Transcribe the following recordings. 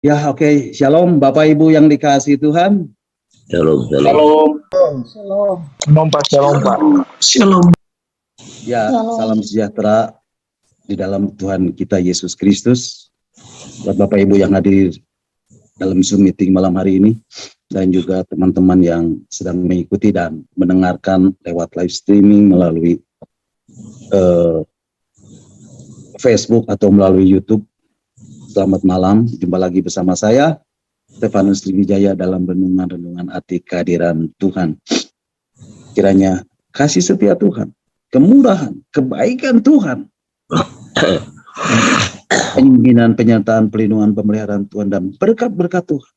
Ya, oke. Shalom, Bapak Ibu yang dikasihi Tuhan. Shalom, shalom. Shalom. Shalom. Shalom Pak, shalom Pak. Shalom. Ya, Shalom. salam sejahtera di dalam Tuhan kita Yesus Kristus. Buat Bapak Ibu yang hadir dalam Zoom meeting malam hari ini, dan juga teman-teman yang sedang mengikuti dan mendengarkan lewat live streaming melalui Facebook atau melalui YouTube. Selamat malam, jumpa lagi bersama saya, Stefanus Sriwijaya, dalam renungan-renungan arti kehadiran Tuhan. Kiranya kasih setia Tuhan, kemurahan, kebaikan Tuhan, pimpinan, penyertaan, pelindungan, pemeliharaan Tuhan, dan berkat-berkat Tuhan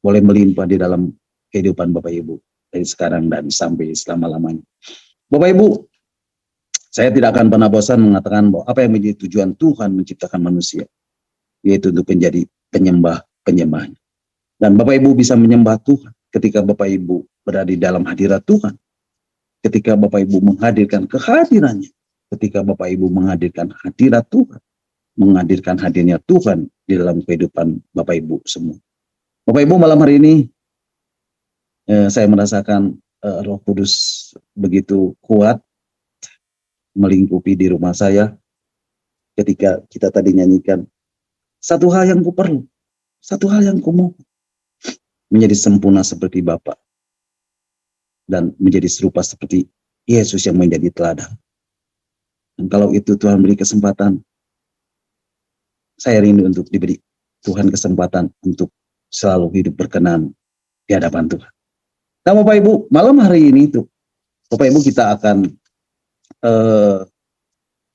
boleh melimpah di dalam kehidupan Bapak Ibu dari sekarang dan sampai selama-lamanya. Bapak Ibu, saya tidak akan pernah bosan mengatakan bahwa apa yang menjadi tujuan Tuhan menciptakan manusia, yaitu untuk menjadi penyembah-penyembahnya. Dan Bapak Ibu bisa menyembah Tuhan ketika Bapak Ibu berada di dalam hadirat Tuhan, ketika Bapak Ibu menghadirkan kehadirannya, ketika Bapak Ibu menghadirkan hadirat Tuhan, menghadirkan hadirnya Tuhan di dalam kehidupan Bapak Ibu semua. Bapak Ibu, malam hari ini saya merasakan Roh Kudus begitu kuat melingkupi di rumah saya ketika kita tadi nyanyikan, satu hal yang ku perlu, satu hal yang ku mau, menjadi sempurna seperti Bapa dan menjadi serupa seperti Yesus yang menjadi teladan. Dan kalau itu Tuhan beri kesempatan, saya rindu untuk diberi Tuhan kesempatan untuk selalu hidup berkenan di hadapan Tuhan. Nah Bapak Ibu, malam hari ini tuh, Bapak Ibu, kita akan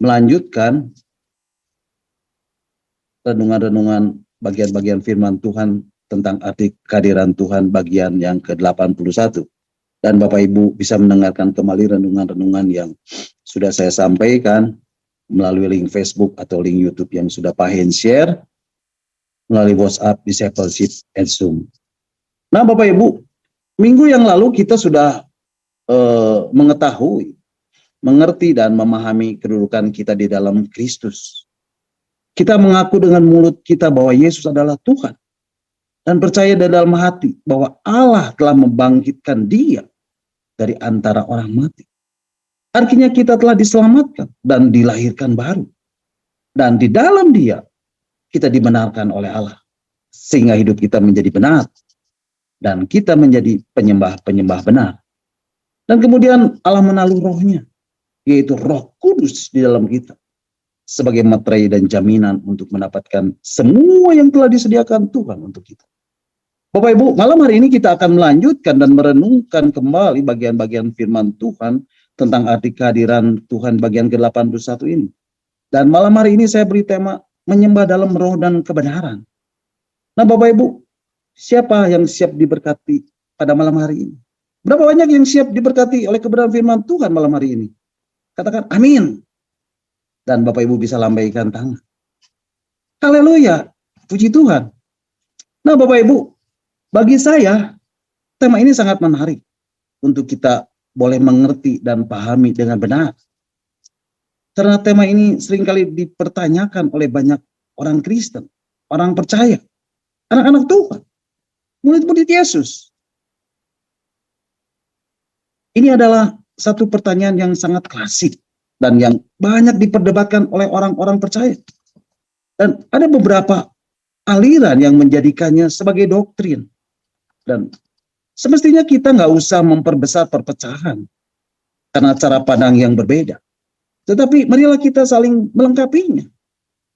melanjutkan renungan-renungan bagian-bagian firman Tuhan tentang arti kehadiran Tuhan bagian yang ke-81. Dan Bapak Ibu bisa mendengarkan kembali renungan-renungan yang sudah saya sampaikan melalui link Facebook atau link YouTube yang sudah Pak Hen share, melalui WhatsApp, Discipleship, and Zoom. Nah Bapak Ibu, minggu yang lalu kita sudah mengetahui, mengerti dan memahami kedudukan kita di dalam Kristus. Kita mengaku dengan mulut kita bahwa Yesus adalah Tuhan, dan percaya di dalam hati bahwa Allah telah membangkitkan Dia dari antara orang mati. Artinya kita telah diselamatkan dan dilahirkan baru. Dan di dalam Dia kita dibenarkan oleh Allah, sehingga hidup kita menjadi benar dan kita menjadi penyembah-penyembah benar. Dan kemudian Allah menaruh Roh-Nya, yaitu Roh Kudus di dalam kita, sebagai materai dan jaminan untuk mendapatkan semua yang telah disediakan Tuhan untuk kita. Bapak Ibu, malam hari ini kita akan melanjutkan dan merenungkan kembali bagian-bagian firman Tuhan tentang arti kehadiran Tuhan bagian ke-81 ini. Dan malam hari ini saya beri tema menyembah dalam roh dan kebenaran. Nah Bapak Ibu, siapa yang siap diberkati pada malam hari ini? Berapa banyak yang siap diberkati oleh kebenaran firman Tuhan malam hari ini? Katakan amin. Dan Bapak Ibu bisa lambaikan tangan. Haleluya, puji Tuhan. Nah Bapak Ibu, bagi saya tema ini sangat menarik untuk kita boleh mengerti dan pahami dengan benar. Karena tema ini seringkali dipertanyakan oleh banyak orang Kristen, orang percaya, anak-anak Tuhan, murid-murid Yesus. Ini adalah satu pertanyaan yang sangat klasik dan yang banyak diperdebatkan oleh orang-orang percaya. Dan ada beberapa aliran yang menjadikannya sebagai doktrin. Dan semestinya kita nggak usah memperbesar perpecahan karena cara pandang yang berbeda. Tetapi marilah kita saling melengkapinya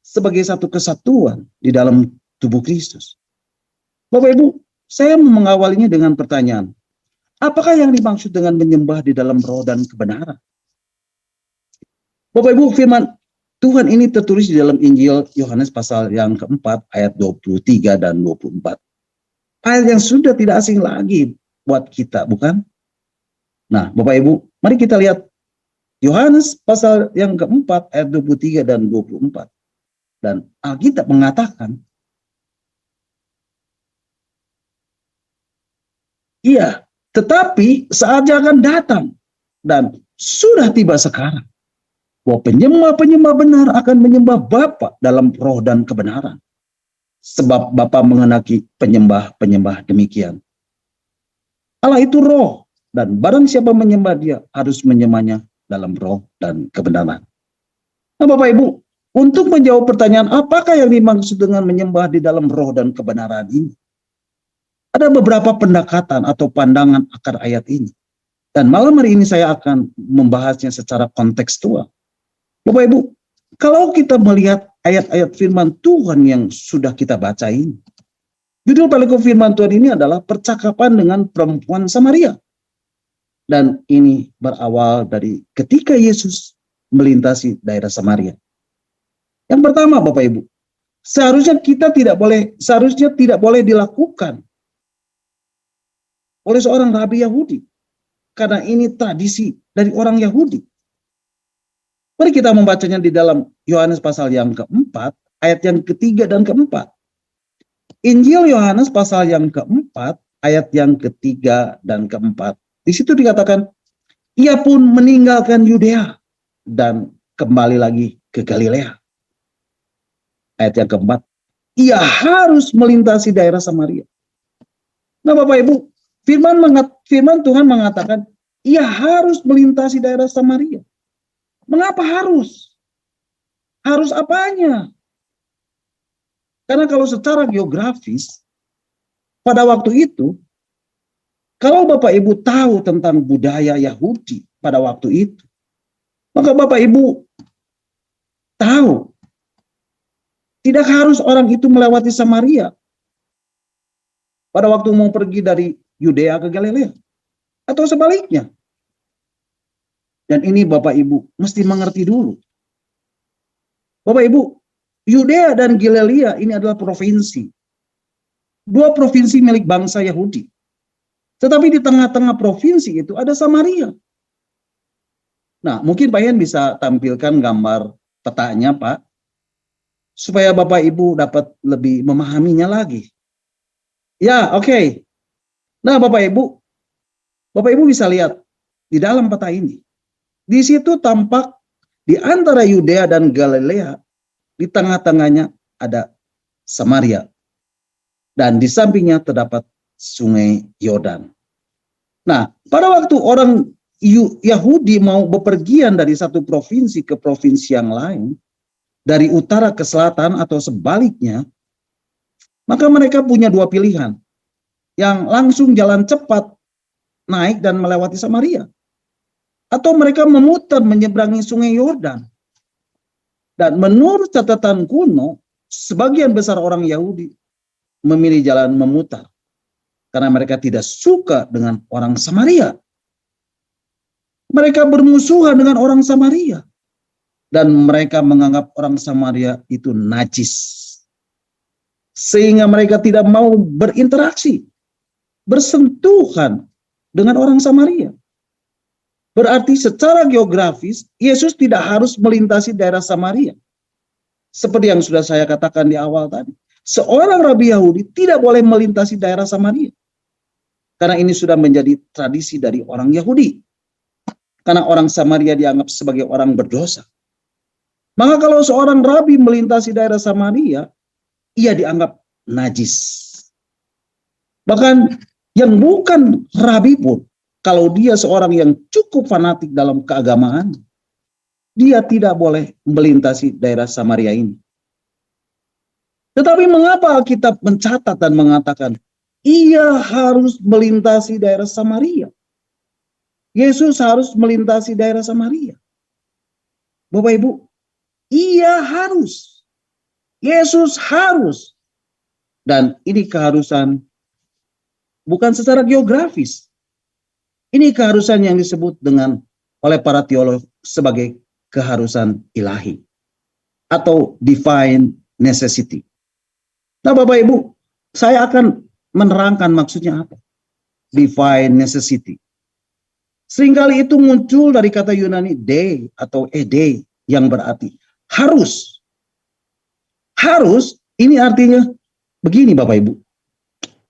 sebagai satu kesatuan di dalam tubuh Kristus. Bapak Ibu, saya mengawalinya dengan pertanyaan, apakah yang dimaksud dengan menyembah di dalam roh dan kebenaran? Bapak Ibu, firman Tuhan ini tertulis di dalam Injil Yohanes pasal yang keempat ayat 23 dan 24. Ayat yang sudah tidak asing lagi buat kita, bukan? Nah, Bapak Ibu, mari kita lihat Yohanes pasal yang keempat ayat 23 dan 24. Dan Alkitab mengatakan, iya, tetapi saatnya akan datang dan sudah tiba sekarang bahwa penyembah-penyembah benar akan menyembah Bapa dalam roh dan kebenaran. sebab Bapa menghendaki penyembah-penyembah demikian. Allah itu roh, dan barang siapa menyembah dia harus menyembahnya dalam roh dan kebenaran. Nah Bapak Ibu, untuk menjawab pertanyaan apakah yang dimaksud dengan menyembah di dalam roh dan kebenaran ini, ada beberapa pendekatan atau pandangan akan ayat ini. Dan malam hari ini saya akan membahasnya secara kontekstual. Bapak Ibu, kalau kita melihat ayat-ayat firman Tuhan yang sudah kita baca ini, judul paling firman Tuhan ini adalah percakapan dengan perempuan Samaria. Dan ini berawal dari ketika Yesus melintasi daerah Samaria. Yang pertama Bapak Ibu, seharusnya tidak boleh dilakukan oleh seorang rabi Yahudi. Karena ini tradisi dari orang Yahudi. Mari kita membacanya di dalam Yohanes pasal yang keempat, ayat yang ketiga dan keempat. Injil Yohanes pasal yang keempat, ayat yang ketiga dan keempat. Di situ dikatakan, ia pun meninggalkan Yudea dan kembali lagi ke Galilea. Ayat yang keempat, ia harus melintasi daerah Samaria. Nah Bapak Ibu, firman Tuhan mengatakan, ia harus melintasi daerah Samaria. Mengapa harus? Harus apanya? Karena kalau secara geografis, pada waktu itu, kalau Bapak Ibu tahu tentang budaya Yahudi pada waktu itu, maka Bapak Ibu tahu, tidak harus orang itu melewati Samaria pada waktu mau pergi dari Yudea ke Galilea. Atau sebaliknya. Dan ini Bapak Ibu mesti mengerti dulu. Bapak Ibu, Yudea dan Galilea ini adalah provinsi. Dua provinsi milik bangsa Yahudi. Tetapi di tengah-tengah provinsi itu ada Samaria. Nah, mungkin Pak Ian bisa tampilkan gambar petanya, Pak. Supaya Bapak Ibu dapat lebih memahaminya lagi. Ya, oke. Nah, Bapak Ibu bisa lihat di dalam peta ini. Di situ tampak di antara Yudea dan Galilea, di tengah-tengahnya ada Samaria. Dan di sampingnya terdapat sungai Yordan. Nah, pada waktu orang Yahudi mau bepergian dari satu provinsi ke provinsi yang lain, dari utara ke selatan atau sebaliknya, maka mereka punya dua pilihan. Yang langsung jalan cepat, naik dan melewati Samaria. Atau mereka memutar menyeberangi sungai Yordan. Dan menurut catatan kuno, sebagian besar orang Yahudi memilih jalan memutar. Karena mereka tidak suka dengan orang Samaria. Mereka bermusuhan dengan orang Samaria. Dan mereka menganggap orang Samaria itu najis. Sehingga mereka tidak mau berinteraksi, bersentuhan dengan orang Samaria. Berarti secara geografis, Yesus tidak harus melintasi daerah Samaria. Seperti yang sudah saya katakan di awal tadi. Seorang rabi Yahudi tidak boleh melintasi daerah Samaria. Karena ini sudah menjadi tradisi dari orang Yahudi. Karena orang Samaria dianggap sebagai orang berdosa. Maka kalau seorang rabi melintasi daerah Samaria, ia dianggap najis. Bahkan yang bukan rabi pun, kalau dia seorang yang cukup fanatik dalam keagamaan, dia tidak boleh melintasi daerah Samaria ini. Tetapi mengapa Alkitab mencatat dan mengatakan, ia harus melintasi daerah Samaria? Yesus harus melintasi daerah Samaria. Bapak Ibu, ia harus. Yesus harus. Dan ini keharusan bukan secara geografis. Ini keharusan yang disebut oleh para teolog sebagai keharusan ilahi. Atau divine necessity. Nah Bapak Ibu, saya akan menerangkan maksudnya apa. Divine necessity. Seringkali itu muncul dari kata Yunani de atau ede yang berarti harus. Harus ini artinya begini Bapak Ibu.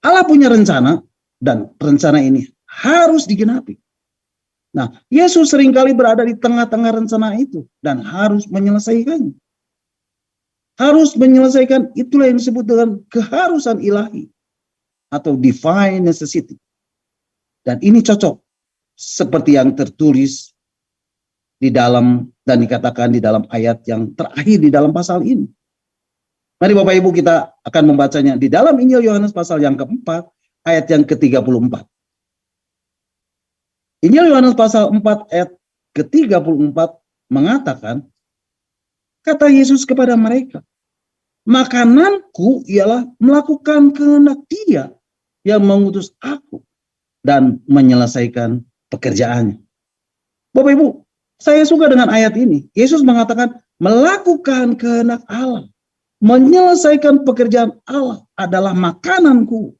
Allah punya rencana dan rencana ini harus digenapi. Nah, Yesus seringkali berada di tengah-tengah rencana itu dan harus menyelesaikannya. harus menyelesaikan, itulah yang disebut dengan keharusan ilahi atau divine necessity. Dan ini cocok seperti yang tertulis di dalam dan dikatakan di dalam ayat yang terakhir di dalam pasal ini. Mari Bapak Ibu kita akan membacanya di dalam Injil Yohanes pasal yang keempat ayat yang ke-34. Injil Yohanes pasal 4 ayat ke-34 mengatakan, kata Yesus kepada mereka, makananku ialah melakukan kehendak Dia yang mengutus aku dan menyelesaikan pekerjaannya. Bapak Ibu, saya suka dengan ayat ini. Yesus mengatakan melakukan kehendak Allah, menyelesaikan pekerjaan Allah adalah makananku.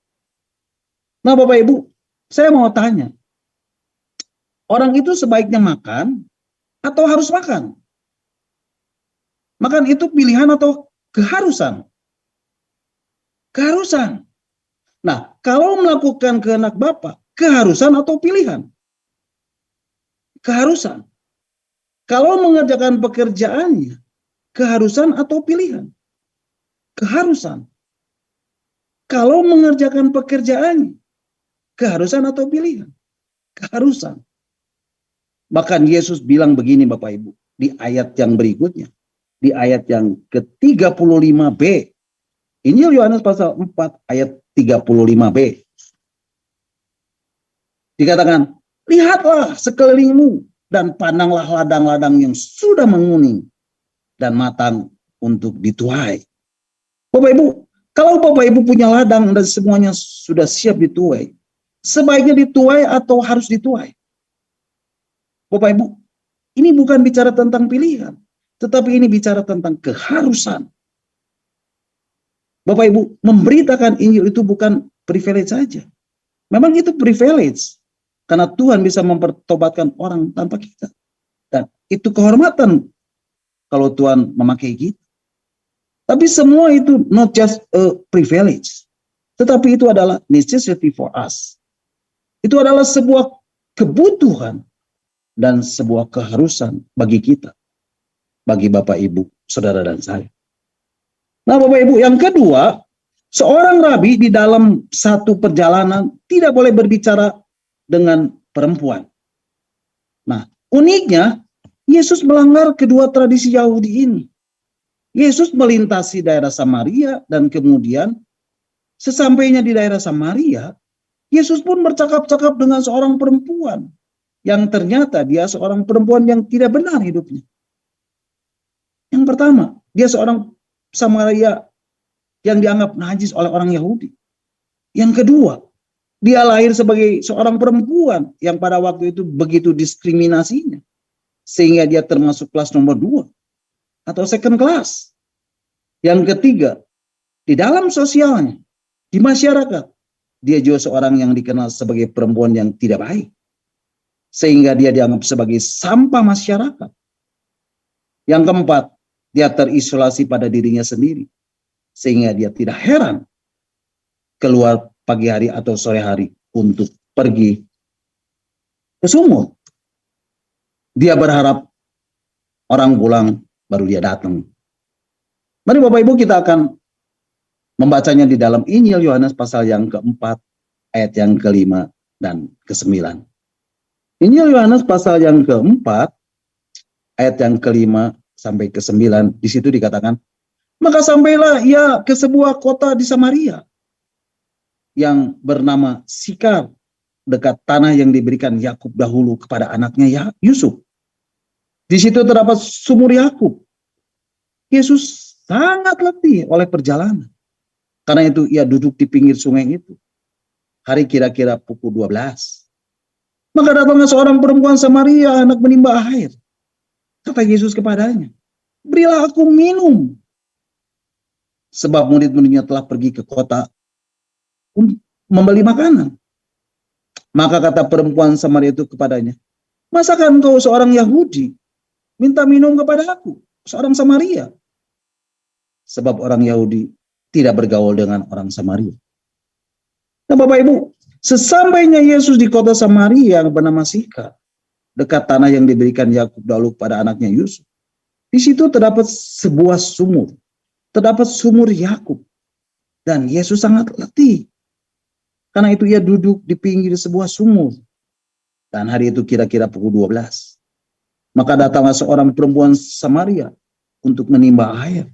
Nah Bapak Ibu, saya mau tanya, orang itu sebaiknya makan atau harus makan? Makan itu pilihan atau keharusan? Keharusan. Nah, kalau melakukan kehendak Bapa, keharusan atau pilihan? Keharusan. Kalau mengerjakan pekerjaannya, keharusan atau pilihan? Keharusan. Kalau mengerjakan pekerjaannya, keharusan atau pilihan? Keharusan. Bahkan Yesus bilang begini Bapak Ibu, di ayat yang berikutnya, di ayat yang ke-35b, Injil Yohanes pasal 4 ayat 35b. Dikatakan, lihatlah sekelilingmu dan pandanglah ladang-ladang yang sudah menguning dan matang untuk dituai. Bapak Ibu, kalau Bapak Ibu punya ladang dan semuanya sudah siap dituai, sebaiknya dituai atau harus dituai? Bapak Ibu, ini bukan bicara tentang pilihan, tetapi ini bicara tentang keharusan. Bapak Ibu, memberitakan Injil itu bukan privilege saja. Memang itu privilege, karena Tuhan bisa mempertobatkan orang tanpa kita. Dan itu kehormatan kalau Tuhan memakai kita. Tapi semua itu not just a privilege, tetapi itu adalah necessity for us. Itu adalah sebuah kebutuhan dan sebuah keharusan bagi kita, bagi Bapak Ibu, Saudara dan saya. Nah Bapak Ibu, yang kedua, seorang rabi di dalam satu perjalanan tidak boleh berbicara dengan perempuan. Nah, uniknya Yesus melanggar kedua tradisi Yahudi ini. Yesus melintasi daerah Samaria dan kemudian sesampainya di daerah Samaria, Yesus pun bercakap-cakap dengan seorang perempuan yang ternyata dia seorang perempuan yang tidak benar hidupnya. Yang pertama, dia seorang Samaria yang dianggap najis oleh orang Yahudi. Yang kedua, dia lahir sebagai seorang perempuan yang pada waktu itu begitu diskriminasinya, sehingga dia termasuk kelas nomor 2 atau second class. Yang ketiga, di dalam sosialnya, di masyarakat, dia juga seorang yang dikenal sebagai perempuan yang tidak baik, sehingga dia dianggap sebagai sampah masyarakat. Yang keempat, dia terisolasi pada dirinya sendiri, sehingga dia tidak heran keluar pagi hari atau sore hari untuk pergi ke sumur. Dia berharap orang pulang baru dia datang. Mari Bapak Ibu kita akan membacanya di dalam Injil Yohanes pasal yang keempat ayat yang ke-5 dan ke-9. Injil Yohanes pasal yang keempat ayat yang ke-5 sampai ke-9, di situ dikatakan, maka sampailah ia ke sebuah kota di Samaria yang bernama Sikar, dekat tanah yang diberikan Yakub dahulu kepada anaknya Yusuf. Di situ terdapat sumur Yakub. Yesus sangat letih oleh perjalanan. Karena itu ia duduk di pinggir sungai itu. Hari kira-kira pukul 12. Maka datanglah seorang perempuan Samaria hendak menimba air. Kata Yesus kepadanya, berilah aku minum. Sebab murid-muridnya telah pergi ke kota untuk membeli makanan. Maka kata perempuan Samaria itu kepadanya, masakan engkau seorang Yahudi minta minum kepada aku, seorang Samaria? Sebab orang Yahudi tidak bergaul dengan orang Samaria. Nah Bapak Ibu, sesampainya Yesus di kota Samaria yang bernama Sikar, dekat tanah yang diberikan Yakub dahulu pada anaknya Yusuf, di situ terdapat sebuah sumur. terdapat sumur Yakub. Dan Yesus sangat letih. Karena itu ia duduk di pinggir sebuah sumur. Dan hari itu kira-kira pukul 12. Maka datanglah seorang perempuan Samaria untuk menimba air.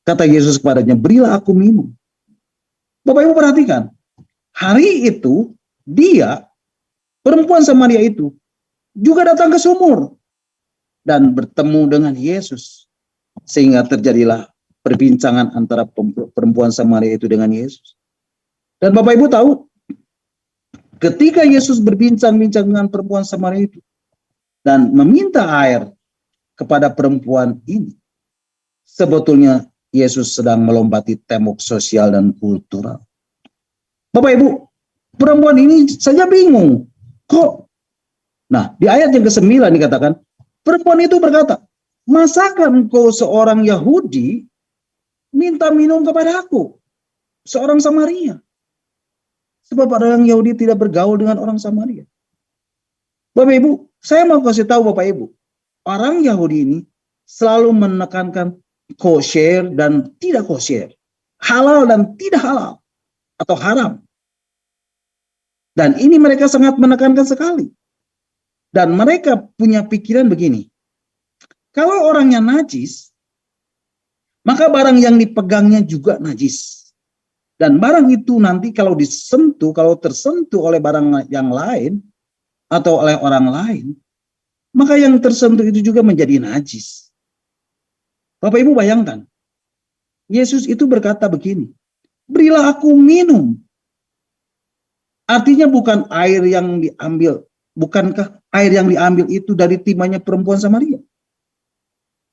Kata Yesus kepadanya, berilah aku minum. Bapak Ibu perhatikan, hari itu dia, perempuan Samaria itu, juga datang ke sumur. Dan bertemu dengan Yesus. Sehingga terjadilah perbincangan antara perempuan Samaria itu dengan Yesus. Dan Bapak Ibu tahu, ketika Yesus berbincang-bincang dengan perempuan Samaria itu dan meminta air kepada perempuan ini, sebetulnya Yesus sedang melompati tembok sosial dan kultural. Bapak Ibu, perempuan ini saja bingung. Kok? Nah, di ayat yang ke-9 dikatakan, perempuan itu berkata, masakan engkau seorang Yahudi minta minum kepada aku, seorang Samaria? Sebab orang Yahudi tidak bergaul dengan orang Samaria. Bapak Ibu, saya mau kasih tahu Bapak Ibu, orang Yahudi ini selalu menekankan kosher dan tidak kosher, halal dan tidak halal, atau haram. Dan ini mereka sangat menekankan sekali. Dan mereka punya pikiran begini, kalau orangnya najis, maka barang yang dipegangnya juga najis. Dan barang itu nanti kalau disentuh, kalau tersentuh oleh barang yang lain, atau oleh orang lain, maka yang tersentuh itu juga menjadi najis. Bapak Ibu bayangkan, Yesus itu berkata begini, berilah aku minum. Artinya bukan air yang diambil, bukankah air yang diambil itu dari timbanya perempuan Samaria?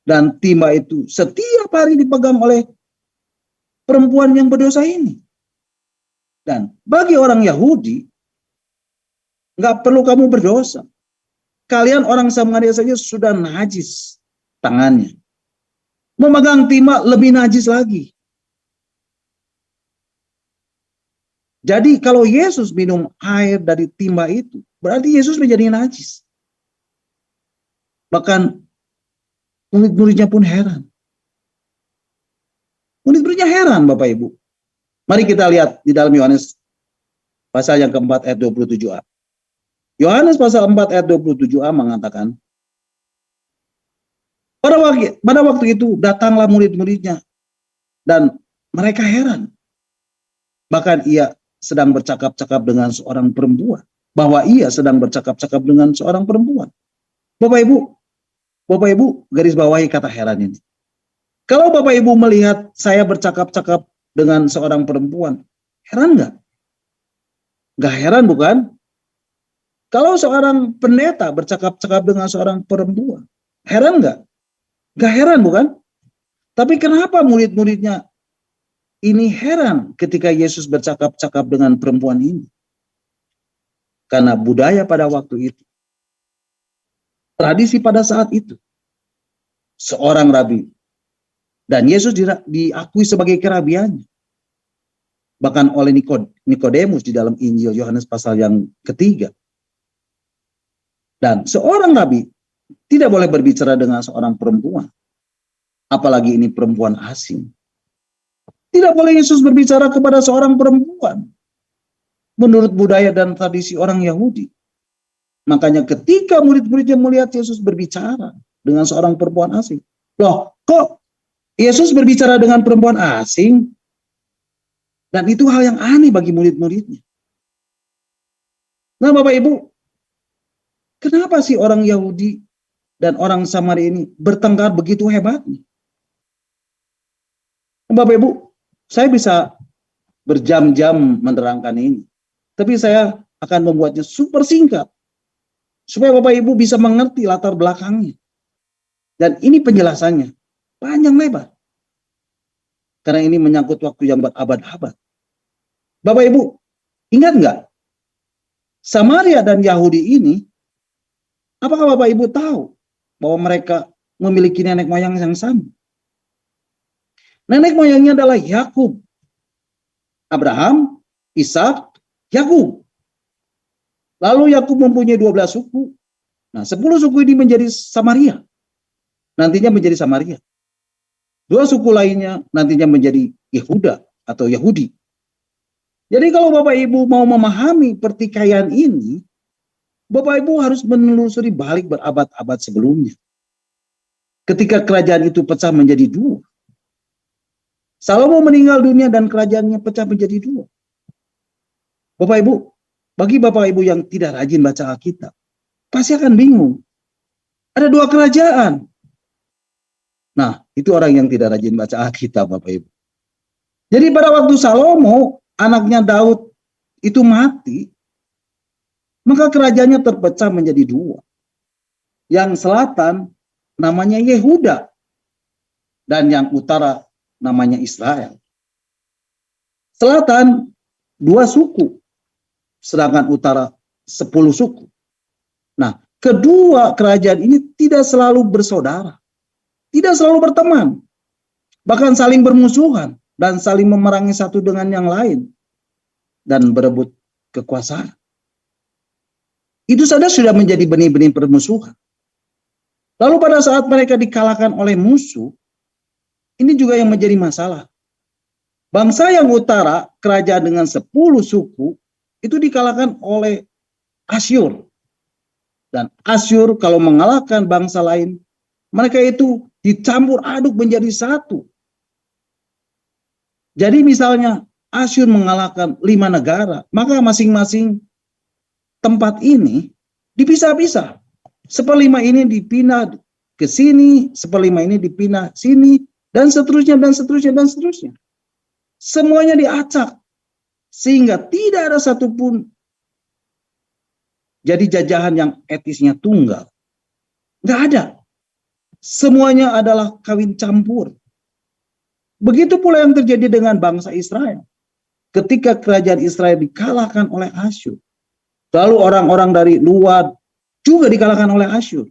Dan timba itu setiap hari dipegang oleh perempuan yang berdosa ini. Dan bagi orang Yahudi, nggak perlu kamu berdosa. Kalian orang Samaria saja sudah najis tangannya. Memegang timba lebih najis lagi. Jadi kalau Yesus minum air dari timba itu, berarti Yesus menjadi najis. Bahkan murid-muridnya pun heran. Murid-muridnya heran Bapak Ibu. Mari kita lihat di dalam Yohanes pasal yang keempat ayat 27a. Yohanes pasal 4 ayat 27a mengatakan, pada waktu itu datanglah murid-muridnya dan mereka heran. Bahkan ia sedang bercakap-cakap dengan seorang perempuan. Bahwa ia sedang bercakap-cakap dengan seorang perempuan. Bapak Ibu garis bawahi kata heran ini. Kalau Bapak Ibu melihat saya bercakap-cakap dengan seorang perempuan, heran nggak? Nggak heran bukan? Kalau seorang pendeta bercakap-cakap dengan seorang perempuan, heran nggak? Nggak heran bukan? Tapi kenapa murid-muridnya ini heran ketika Yesus bercakap-cakap dengan perempuan ini? Karena budaya pada waktu itu, tradisi pada saat itu, seorang rabi, dan Yesus diakui sebagai kerabiannya. Bahkan oleh Nikodemus di dalam Injil Yohanes pasal yang ketiga. Dan seorang rabi tidak boleh berbicara dengan seorang perempuan. Apalagi ini perempuan asing. Tidak boleh Yesus berbicara kepada seorang perempuan. Menurut budaya dan tradisi orang Yahudi. Makanya ketika murid-muridnya melihat Yesus berbicara dengan seorang perempuan asing. Loh, kok Yesus berbicara dengan perempuan asing? Dan itu hal yang aneh bagi murid-muridnya. Nah Bapak Ibu, kenapa sih orang Yahudi dan orang Samaria ini bertengkar begitu hebatnya? Bapak Ibu, saya bisa berjam-jam menerangkan ini. Tapi saya akan membuatnya super singkat. Supaya Bapak Ibu bisa mengerti latar belakangnya. Dan ini penjelasannya panjang lebar. Karena ini menyangkut waktu yang berabad-abad. Bapak Ibu, ingat nggak? Samaria dan Yahudi ini, apakah Bapak Ibu tahu bahwa mereka memiliki nenek moyang yang sama? Nenek moyangnya adalah Yakub, Abraham, Ishak, Yakub. Lalu Yakub mempunyai 12 suku. Nah, 10 suku ini menjadi Samaria. Nantinya menjadi Samaria. Dua suku lainnya nantinya menjadi Yehuda atau Yahudi. Jadi kalau Bapak Ibu mau memahami pertikaian ini, Bapak Ibu harus menelusuri balik berabad-abad sebelumnya. Ketika kerajaan itu pecah menjadi dua. Salomo meninggal dunia dan kerajaannya pecah menjadi dua. Bapak Ibu, bagi Bapak Ibu yang tidak rajin baca Alkitab, pasti akan bingung. Ada dua kerajaan. Nah, itu orang yang tidak rajin baca Alkitab, Bapak Ibu. Jadi pada waktu Salomo, anaknya Daud itu mati, maka kerajaannya terpecah menjadi dua. Yang selatan namanya Yehuda, dan yang utara namanya Israel. Selatan 2 suku, sedangkan utara 10 suku. Nah, kedua kerajaan ini tidak selalu bersaudara, tidak selalu berteman, bahkan saling bermusuhan dan saling memerangi satu dengan yang lain dan berebut kekuasaan. Itu saja sudah menjadi benih-benih permusuhan. Lalu pada saat mereka dikalahkan oleh musuh, ini juga yang menjadi masalah. Bangsa yang utara, kerajaan dengan 10 suku, itu dikalahkan oleh Asyur. Dan Asyur kalau mengalahkan bangsa lain, mereka itu dicampur aduk menjadi satu. Jadi misalnya Asyur mengalahkan 5 negara, maka masing-masing tempat ini dipisah-pisah. 1/5 ini dipindah ke sini, 1/5 ini dipindah sini, dan seterusnya, dan seterusnya, dan seterusnya. Semuanya diacak, sehingga tidak ada satupun jadi jajahan yang etisnya tunggal. Nggak ada. Semuanya adalah kawin campur. Begitu pula yang terjadi dengan bangsa Israel. Ketika kerajaan Israel dikalahkan oleh Asyur, lalu orang-orang dari luar juga dikalahkan oleh Asyur.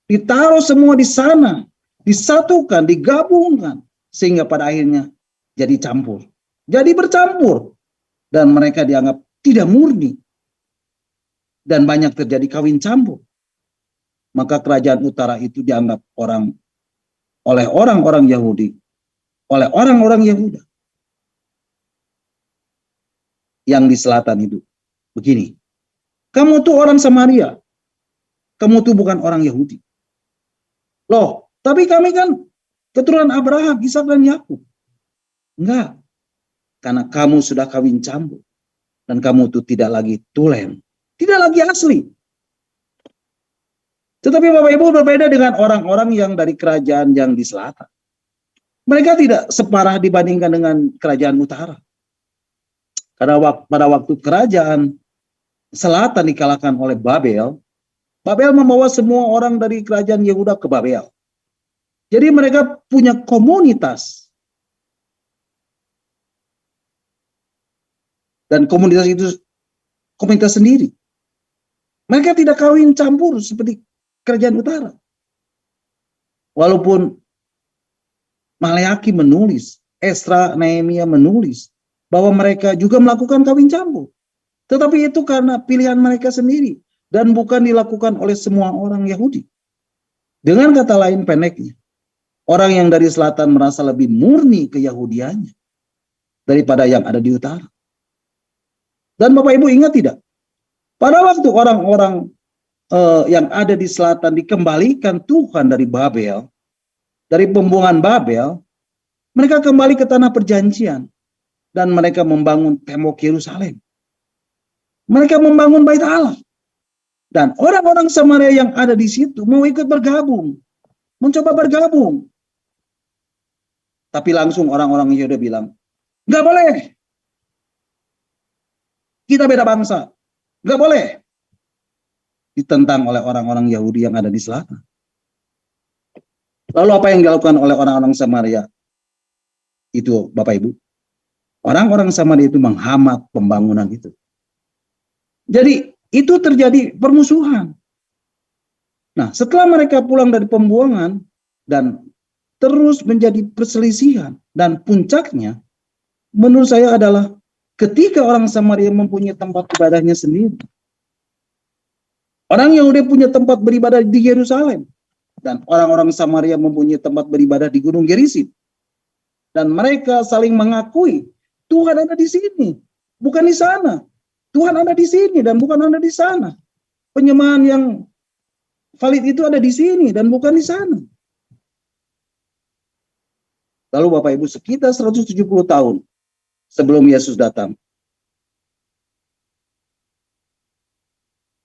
Ditaruh semua di sana, disatukan, digabungkan, sehingga pada akhirnya jadi campur. Jadi bercampur. Dan mereka dianggap tidak murni. Dan banyak terjadi kawin campur. Maka kerajaan utara itu dianggap oleh orang-orang Yahudi, oleh orang-orang Yehuda. Yang di selatan itu begini. Kamu tuh orang Samaria. Kamu tuh bukan orang Yahudi. Loh, tapi kami kan keturunan Abraham, Ishak dan Yakub. Enggak. Karena kamu sudah kawin campur. Dan kamu tuh tidak lagi tulen. Tidak lagi asli. Tetapi Bapak Ibu berbeda dengan orang-orang yang dari kerajaan yang di selatan. Mereka tidak separah dibandingkan dengan kerajaan utara. Karena pada waktu kerajaan selatan dikalahkan oleh Babel, Babel membawa semua orang dari kerajaan Yehuda ke Babel. Jadi mereka punya komunitas. Dan komunitas itu komunitas sendiri. Mereka tidak kawin campur seperti kerajaan utara. Walaupun Maleaki menulis, Esra, Nehemia menulis bahwa mereka juga melakukan kawin campur. Tetapi itu karena pilihan mereka sendiri. Dan bukan dilakukan oleh semua orang Yahudi. Dengan kata lain pendeknya, orang yang dari selatan merasa lebih murni keyahudiannya daripada yang ada di utara. Dan Bapak Ibu ingat tidak? Pada waktu orang-orang yang ada di selatan dikembalikan Tuhan dari Babel, dari pembuangan Babel, mereka kembali ke tanah perjanjian. Dan mereka membangun tembok Yerusalem. Mereka membangun bait Allah. Dan orang-orang Samaria yang ada di situ mau ikut bergabung. Mencoba bergabung. Tapi langsung orang-orang Yehuda bilang, nggak boleh. Kita beda bangsa. Nggak boleh. Ditentang oleh orang-orang Yahudi yang ada di selatan. Lalu apa yang dilakukan oleh orang-orang Samaria? Itu Bapak Ibu. Orang-orang Samaria itu menghambat pembangunan itu. Jadi itu terjadi permusuhan. Nah, setelah mereka pulang dari pembuangan dan terus menjadi perselisihan, dan puncaknya menurut saya adalah ketika orang Samaria mempunyai tempat ibadahnya sendiri. Orang Yahudi punya tempat beribadah di Yerusalem, dan orang-orang Samaria mempunyai tempat beribadah di Gunung Gerizim. dan mereka saling mengakui Tuhan ada di sini, bukan di sana. Tuhan ada di sini dan bukan ada di sana. Penyembahan yang valid itu ada di sini dan bukan di sana. Lalu Bapak Ibu, sekitar 170 tahun sebelum Yesus datang,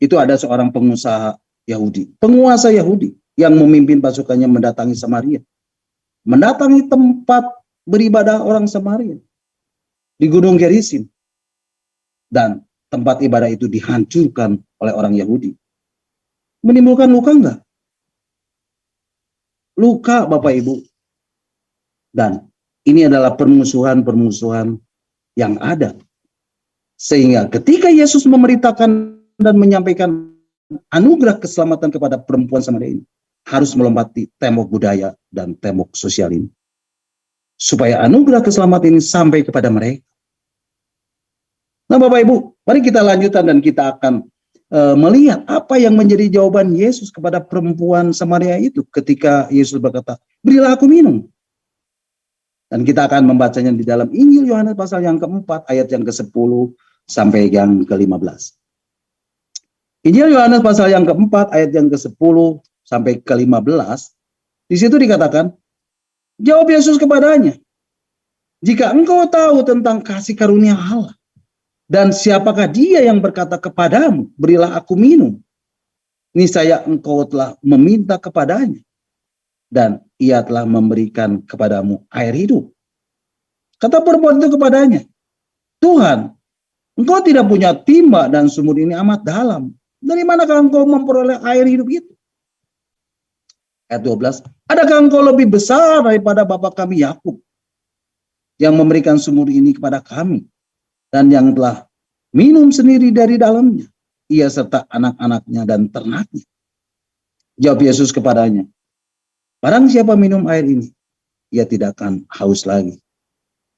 itu ada seorang pengusaha Yahudi, penguasa Yahudi yang memimpin pasukannya mendatangi Samaria. Mendatangi tempat beribadah orang Samaria di Gunung Gerizim. Dan tempat ibadah itu dihancurkan oleh orang Yahudi. Menimbulkan luka enggak? Luka Bapak Ibu. Dan ini adalah permusuhan-permusuhan yang ada. Sehingga ketika Yesus memberitakan dan menyampaikan anugerah keselamatan kepada perempuan Samaria ini, harus melompati tembok budaya dan tembok sosial ini. Supaya anugerah keselamatan ini sampai kepada mereka. Nah Bapak Ibu, mari kita lanjutkan dan kita akan melihat apa yang menjadi jawaban Yesus kepada perempuan Samaria itu ketika Yesus berkata, berilah aku minum. Dan kita akan membacanya di dalam Injil Yohanes pasal yang keempat, ayat yang ke-10 sampai yang ke-15. Injil Yohanes pasal yang keempat, ayat yang ke-10 sampai ke-15, di situ dikatakan, jawab Yesus kepadanya, jika engkau tahu tentang kasih karunia Allah, dan siapakah dia yang berkata kepadamu, berilah aku minum, niscaya engkau telah meminta kepadanya, dan ia telah memberikan kepadamu air hidup. Kata perempuan itu kepadanya, Tuhan, engkau tidak punya timba dan sumur ini amat dalam. Dari manakah engkau memperoleh air hidup itu? Ayat 12, adakah engkau lebih besar daripada bapa kami Yakub yang memberikan sumur ini kepada kami dan yang telah minum sendiri dari dalamnya, ia serta anak-anaknya dan ternaknya? Jawab Yesus kepadanya, barang siapa minum air ini, ia tidak akan haus lagi.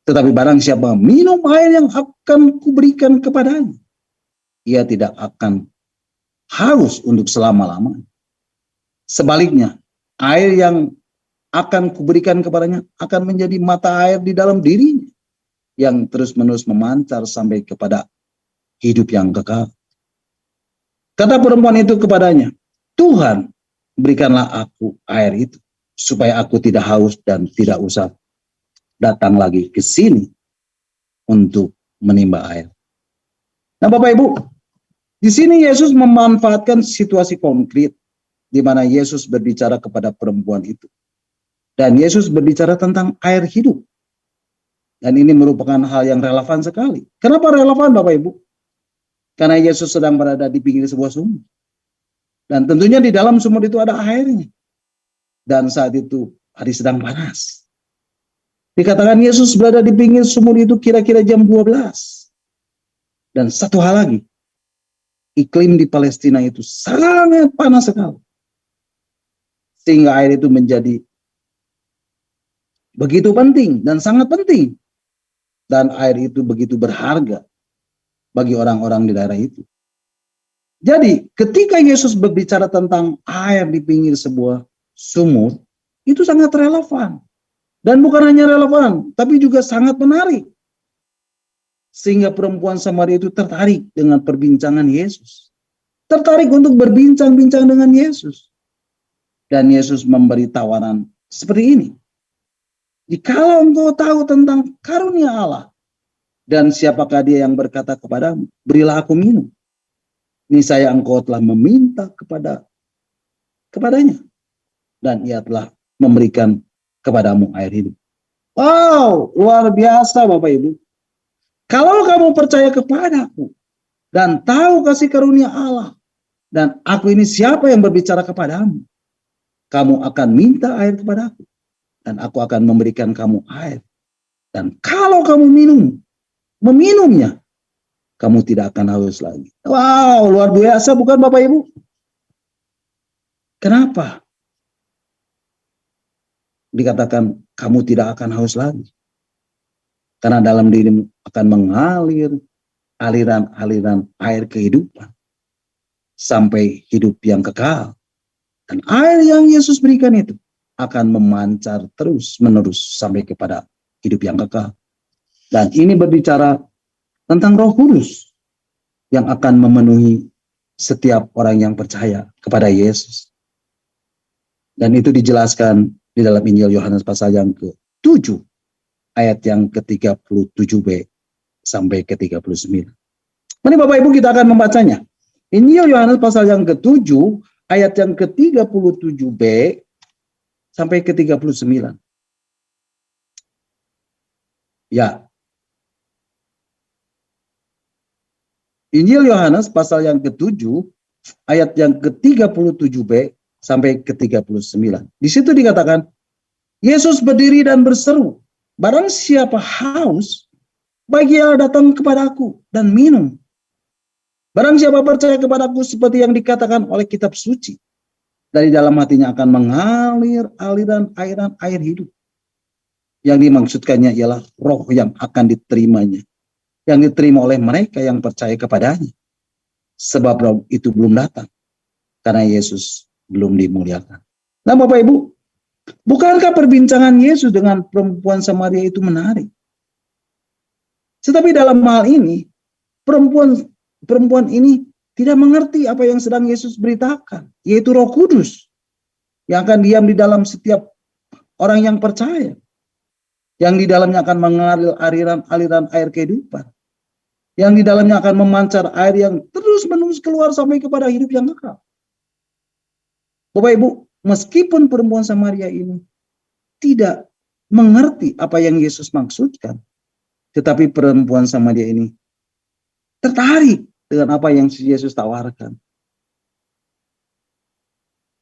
Tetapi barang siapa minum air yang akan kuberikan kepadanya, ia tidak akan haus untuk selama-lamanya. Sebaliknya, air yang akan kuberikan kepadanya akan menjadi mata air di dalam dirinya, yang terus-menerus memancar sampai kepada hidup yang kekal. Kata perempuan itu kepadanya, Tuhan, berikanlah aku air itu, supaya aku tidak haus dan tidak usah datang lagi ke sini untuk menimba air. Nah Bapak Ibu, di sini Yesus memanfaatkan situasi konkret di mana Yesus berbicara kepada perempuan itu. Dan Yesus berbicara tentang air hidup. Dan ini merupakan hal yang relevan sekali. Kenapa relevan Bapak Ibu? Karena Yesus sedang berada di pinggir sebuah sumur. Dan tentunya di dalam sumur itu ada airnya. Dan saat itu hari sedang panas. Dikatakan Yesus berada di pinggir sumur itu kira-kira jam 12. Dan satu hal lagi, iklim di Palestina itu sangat panas sekali. Sehingga air itu menjadi begitu penting dan sangat penting. Dan air itu begitu berharga bagi orang-orang di daerah itu. Jadi ketika Yesus berbicara tentang air di pinggir sebuah sumur, itu sangat relevan. Dan bukan hanya relevan, tapi juga sangat menarik. Sehingga perempuan Samaria itu tertarik dengan perbincangan Yesus. Tertarik untuk berbincang-bincang dengan Yesus. Dan Yesus memberi tawaran seperti ini. Jikalau engkau tahu tentang karunia Allah, dan siapakah dia yang berkata kepadamu, berilah aku minum, niscaya engkau telah meminta kepadanya, dan ia telah memberikan kepadamu air hidup. Wow, luar biasa Bapak Ibu. Kalau kamu percaya kepadaku dan tahu kasih karunia Allah, dan aku ini siapa yang berbicara kepadamu, kamu akan minta air kepadaku, dan aku akan memberikan kamu air. Dan kalau kamu meminumnya, kamu tidak akan haus lagi. Wow, luar biasa bukan Bapak Ibu? Kenapa dikatakan kamu tidak akan haus lagi? Karena dalam dirimu akan mengalir aliran-aliran air kehidupan sampai hidup yang kekal. Dan air yang Yesus berikan itu akan memancar terus-menerus sampai kepada hidup yang kekal. Dan ini berbicara tentang Roh Kudus yang akan memenuhi setiap orang yang percaya kepada Yesus. Dan itu dijelaskan di dalam Injil Yohanes pasal yang ke-7 ayat yang ke-37b sampai ke-39. Mari Bapak Ibu kita akan membacanya. Injil Yohanes pasal yang ke-7 ayat yang ke-37b sampai ke-39. Ya. Injil Yohanes pasal yang ke-7 ayat yang ke-37b sampai ke-39. Di situ dikatakan, Yesus berdiri dan berseru, barang siapa haus, bagilah datang kepadaku dan minum. Barang siapa percaya kepadaku seperti yang dikatakan oleh kitab suci, dari dalam hatinya akan mengalir aliran air hidup. Yang dimaksudkannya ialah roh yang akan diterimanya, yang diterima oleh mereka yang percaya kepadanya. Sebab roh itu belum datang, karena Yesus belum dimuliakan. Nah Bapak Ibu, bukankah perbincangan Yesus dengan perempuan Samaria itu menarik? Tetapi dalam hal ini, perempuan ini tidak mengerti apa yang sedang Yesus beritakan, yaitu Roh Kudus yang akan diam di dalam setiap orang yang percaya, yang di dalamnya akan mengalir aliran air kehidupan, yang di dalamnya akan memancar air yang terus-menerus keluar sampai kepada hidup yang kekal. Bapak Ibu, meskipun perempuan Samaria ini tidak mengerti apa yang Yesus maksudkan, tetapi perempuan Samaria ini tertarik dengan apa yang Yesus tawarkan.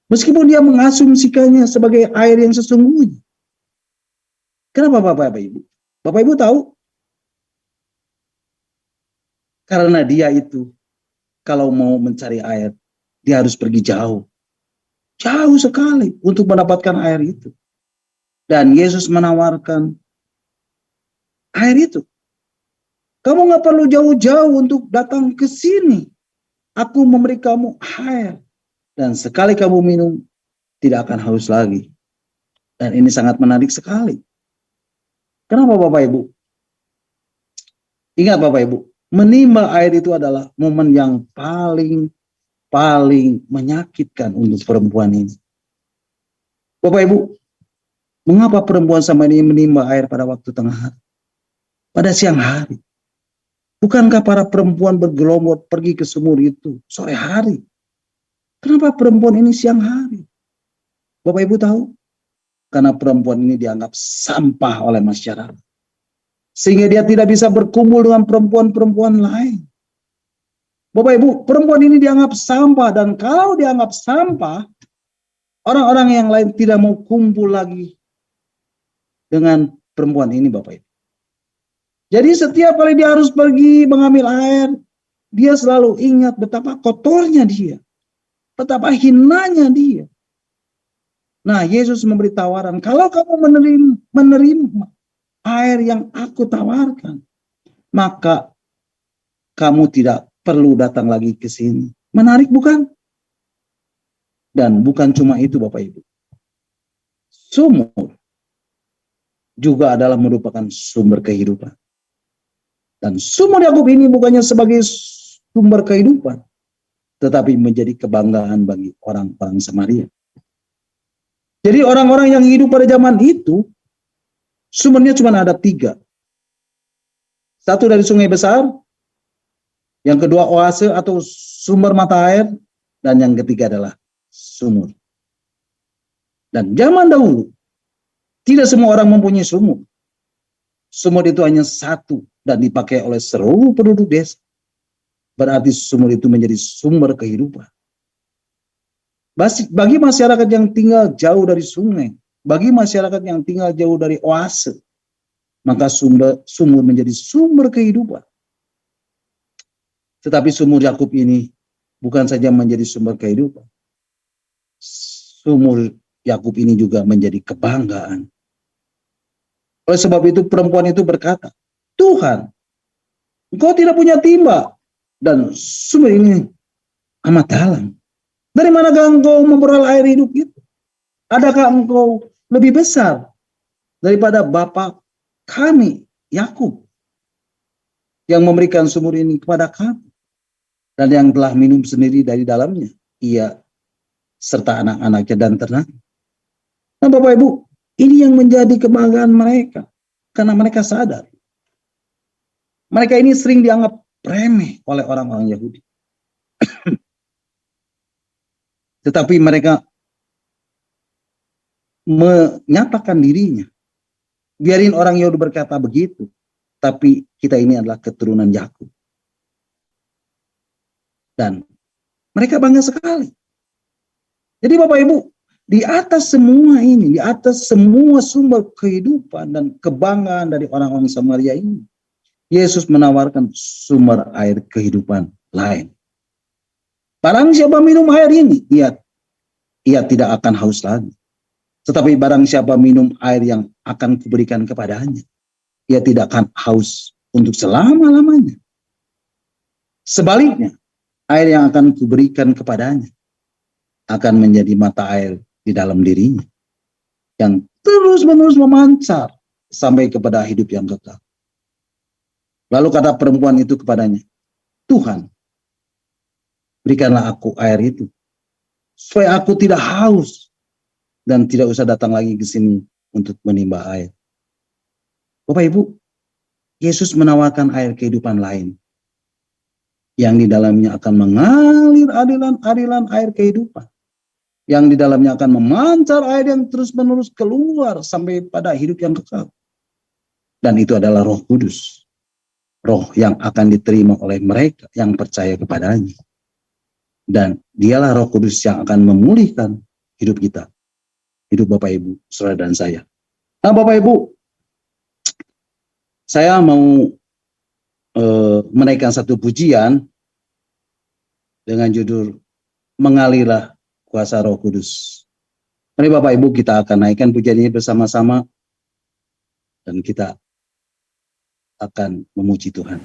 Meskipun dia mengasumsikannya sebagai air yang sesungguhnya. Kenapa Bapak Ibu? Bapak Ibu tahu? Karena dia itu kalau mau mencari air, dia harus pergi jauh. Jauh sekali untuk mendapatkan air itu. Dan Yesus menawarkan air itu. Kamu gak perlu jauh-jauh untuk datang ke sini. Aku memberi kamu air. Dan sekali kamu minum, tidak akan haus lagi. Dan ini sangat menarik sekali. Kenapa Bapak Ibu? Ingat Bapak Ibu, menimba air itu adalah momen yang paling menyakitkan untuk perempuan ini. Bapak Ibu, mengapa perempuan sama ini menimba air pada waktu tengah hari? Pada siang hari. Bukankah para perempuan bergerombol pergi ke sumur itu sore hari? Kenapa perempuan ini siang hari? Bapak Ibu tahu? Karena perempuan ini dianggap sampah oleh masyarakat. Sehingga dia tidak bisa berkumpul dengan perempuan-perempuan lain. Bapak Ibu, perempuan ini dianggap sampah, dan kalau dianggap sampah, orang-orang yang lain tidak mau kumpul lagi dengan perempuan ini Bapak Ibu. Jadi setiap kali dia harus pergi mengambil air, dia selalu ingat betapa kotornya dia, betapa hinanya dia. Nah, Yesus memberi tawaran, kalau kamu menerima air yang aku tawarkan, maka kamu tidak perlu datang lagi ke sini. Menarik bukan? Dan bukan cuma itu Bapak Ibu. Sumur juga adalah merupakan sumber kehidupan. Dan sumur Yakub ini bukannya sebagai sumber kehidupan, tetapi menjadi kebanggaan bagi orang-orang Samaria. Jadi orang-orang yang hidup pada zaman itu, sumbernya cuma ada 3. Satu dari sungai besar, yang kedua oase atau sumber mata air, dan yang ketiga adalah sumur. Dan zaman dahulu, tidak semua orang mempunyai sumur. Sumur itu hanya satu dan dipakai oleh seluruh penduduk desa. Berarti sumur itu menjadi sumber kehidupan. Bagi masyarakat yang tinggal jauh dari sungai, bagi masyarakat yang tinggal jauh dari oase, maka sumur menjadi sumber kehidupan. Tetapi sumur Yakub ini bukan saja menjadi sumber kehidupan. Sumur Yakub ini juga menjadi kebanggaan. Oleh sebab itu perempuan itu berkata, Tuhan, engkau tidak punya timba, dan sumber ini amat dalam. Dari manakah engkau memperoleh air hidup itu? Adakah engkau lebih besar daripada bapak kami, Yakub, yang memberikan sumur ini kepada kami, dan yang telah minum sendiri dari dalamnya, ia serta anak-anaknya dan ternak. Nah Bapak Ibu, ini yang menjadi kebanggaan mereka, karena mereka sadar mereka ini sering dianggap remeh oleh orang-orang Yahudi. Tetapi mereka menyatakan dirinya, biarin orang Yahudi berkata begitu, tapi kita ini adalah keturunan Yakub. Dan mereka bangga sekali. Jadi Bapak Ibu, di atas semua ini, di atas semua sumber kehidupan dan kebanggaan dari orang-orang Samaria ini, Yesus menawarkan sumber air kehidupan lain. Barang siapa minum air ini, ia tidak akan haus lagi. Tetapi barang siapa minum air yang akan kuberikan kepadanya, ia tidak akan haus untuk selama-lamanya. Sebaliknya, air yang akan kuberikan kepadanya akan menjadi mata air di dalam dirinya, yang terus-menerus memancar sampai kepada hidup yang kekal. Lalu kata perempuan itu kepadanya, Tuhan, berikanlah aku air itu, supaya aku tidak haus, dan tidak usah datang lagi ke sini untuk menimba air. Bapak Ibu, Yesus menawarkan air kehidupan lain, yang di dalamnya akan mengalir aliran air kehidupan, yang di dalamnya akan memancar air yang terus-menerus keluar sampai pada hidup yang kekal. Dan itu adalah Roh Kudus. Roh yang akan diterima oleh mereka yang percaya kepadanya. Dan dialah Roh Kudus yang akan memulihkan hidup kita. Hidup Bapak Ibu, saudara dan saya. Nah Bapak Ibu, saya mau menaikkan satu pujian dengan judul Mengalirlah Kuasa Roh Kudus. Mari Bapak Ibu, kita akan naikkan pujian ini bersama-sama, dan kita akan memuji Tuhan.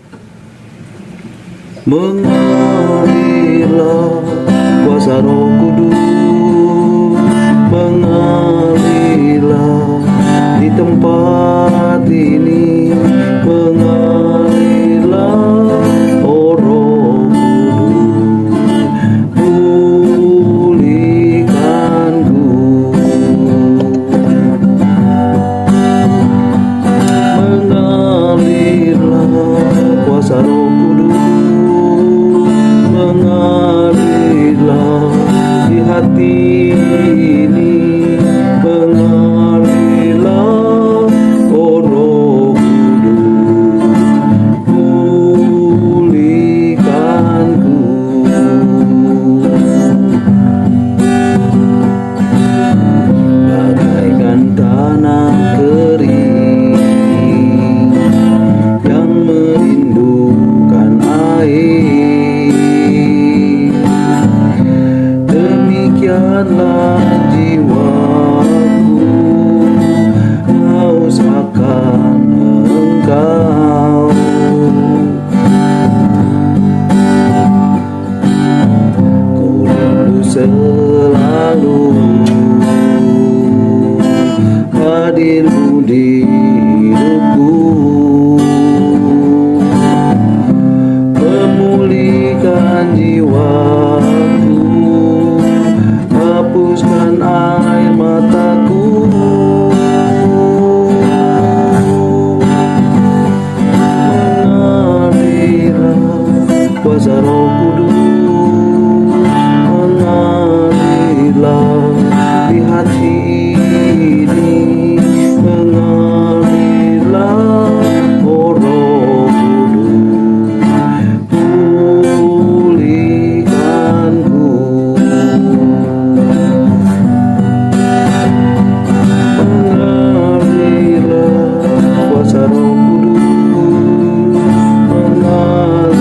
Mengalirlah kuasa Roh Kudus, mengalirlah di tempat ini, mengalirlah oh Roh Kudus, pulihkanku. Kuasa Roh Kudus, mengalirlah di hati ini, mengalirlah oh Roh Kudus, pulihkanku. Bagaikan tanah kering yang merindukan air, demikianlah jiwaku haus akan Engkau. Ku rindu selalu hadir-Mu di hidupku, memulihkan jiwaku, hapuskan air mataku. Mengalirlah kuasa Roh Kudus, mengalirlah di hati ini, mengalirlah oh Roh Kudus, pulihkanku. Mengalirlah kuasa Roh Kudus, mengalirlah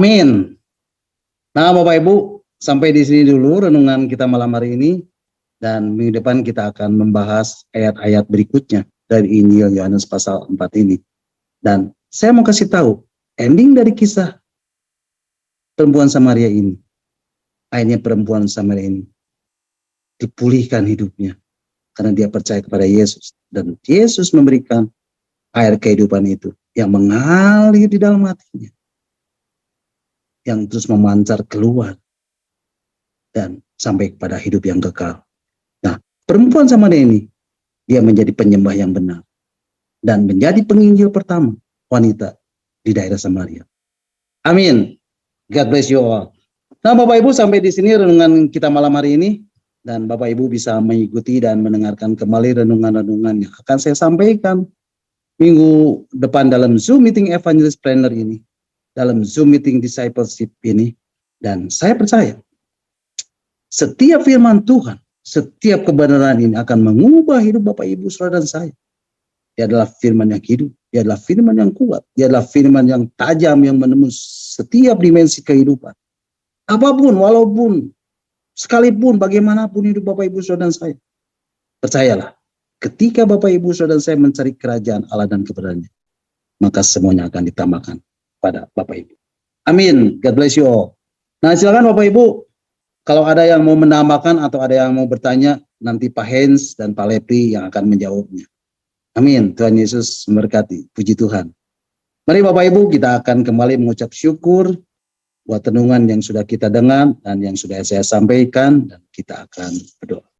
Amin. Nah, Bapak Ibu, sampai di sini dulu renungan kita malam hari ini, dan minggu depan kita akan membahas ayat-ayat berikutnya dari Injil Yohanes pasal 4 ini. Dan saya mau kasih tahu ending dari kisah perempuan Samaria ini. Akhirnya perempuan Samaria ini dipulihkan hidupnya karena dia percaya kepada Yesus, dan Yesus memberikan air kehidupan itu yang mengalir di dalam hatinya, yang terus memancar keluar dan sampai kepada hidup yang kekal. Nah, perempuan Samaria ini, dia menjadi penyembah yang benar dan menjadi penginjil pertama wanita di daerah Samaria. Amin. God bless you all. Nah, Bapak Ibu, sampai di sini renungan kita malam hari ini, dan Bapak Ibu bisa mengikuti dan mendengarkan kembali renungan-renungan yang akan saya sampaikan minggu depan dalam Zoom meeting Evangelist Planner ini, dalam Zoom meeting Discipleship ini. Dan saya percaya setiap firman Tuhan, setiap kebenaran ini akan mengubah hidup Bapak Ibu Saudara dan saya. Dia adalah firman yang hidup, dia adalah firman yang kuat, dia adalah firman yang tajam yang menembus setiap dimensi kehidupan. Apapun, walaupun, sekalipun, bagaimanapun hidup Bapak Ibu Saudara dan saya. Percayalah, ketika Bapak Ibu Saudara dan saya mencari kerajaan Allah dan kebenarannya, maka semuanya akan ditambahkan pada Bapak Ibu. Amin. God bless you all. Nah, silakan Bapak Ibu, kalau ada yang mau menambahkan atau ada yang mau bertanya, nanti Pak Hens dan Pak Lepri yang akan menjawabnya. Amin. Tuhan Yesus memberkati. Puji Tuhan. Mari Bapak Ibu, kita akan kembali mengucap syukur buat renungan yang sudah kita dengar dan yang sudah saya sampaikan, dan kita akan berdoa.